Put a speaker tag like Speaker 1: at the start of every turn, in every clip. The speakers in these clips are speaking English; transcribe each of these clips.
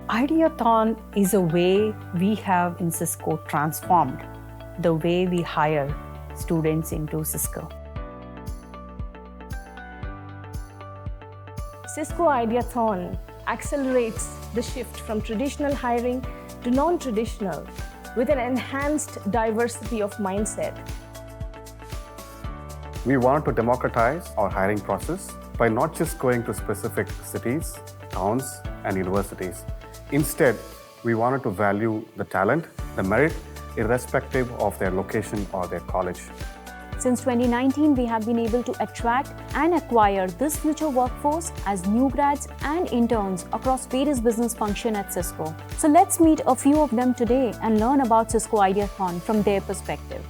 Speaker 1: Ideathon is a way we have in Cisco transformed the way we hire students into Cisco.
Speaker 2: Cisco Ideathon accelerates the shift from traditional hiring to non-traditional with an enhanced diversity of mindset.
Speaker 3: We want to democratize our hiring process by not just going to specific cities, towns, and universities. Instead, we wanted to value the talent, the merit, irrespective of their location or their college.
Speaker 4: Since 2019, we have been able to attract and acquire this future workforce as new grads and interns across various business functions at Cisco. So let's meet a few of them today and learn about Cisco Ideathon from their perspective.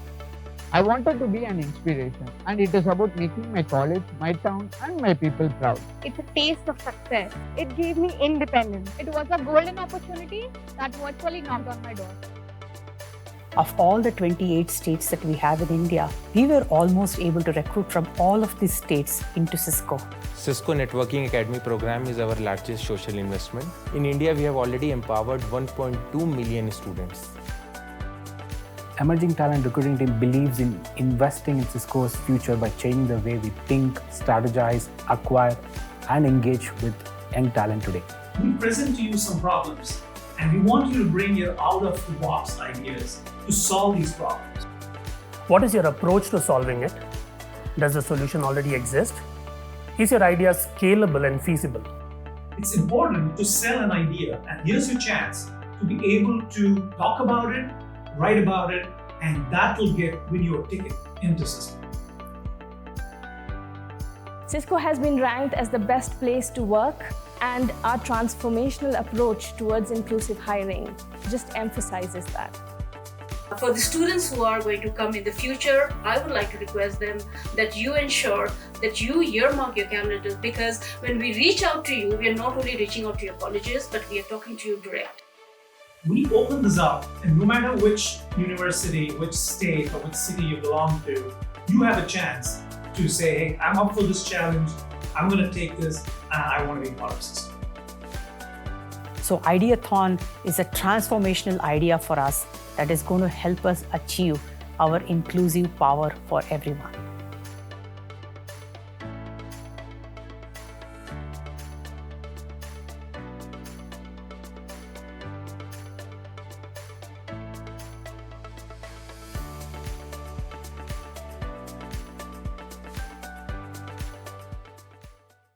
Speaker 5: I wanted to be an inspiration, and it is about making my college, my town, and my people proud.
Speaker 6: It's a taste of success. It gave me independence. It was a golden opportunity that virtually knocked on my door.
Speaker 1: Of all the 28 states that we have in India, we were almost able to recruit from all of these states into Cisco.
Speaker 7: Cisco Networking Academy program is our largest social investment. In India, we have already empowered 1.2 million students.
Speaker 8: Emerging Talent Recruiting Team believes in investing in Cisco's future by changing the way we think, strategize, acquire, and engage with young talent today.
Speaker 9: We present to you some problems, and we want you to bring your out-of-the-box ideas to solve these problems.
Speaker 10: What is your approach to solving it? Does the solution already exist? Is your idea scalable and feasible?
Speaker 9: It's important to sell an idea, and here's your chance to be able to talk about it, write about it, and that will win you a ticket into Cisco.
Speaker 2: Cisco has been ranked as the best place to work, and our transformational approach towards inclusive hiring just emphasizes that.
Speaker 11: For the students who are going to come in the future, I would like to request them that you ensure that you earmark your candidates, because when we reach out to you, we are not only reaching out to your colleges, but we are talking to you direct.
Speaker 9: We open this up, and no matter which university, which state, or which city you belong to, you have a chance to say, hey, I'm up for this challenge, I'm going to take this, and I want to be part of Cisco.
Speaker 1: So Ideathon is a transformational idea for us that is going to help us achieve our inclusive power for everyone.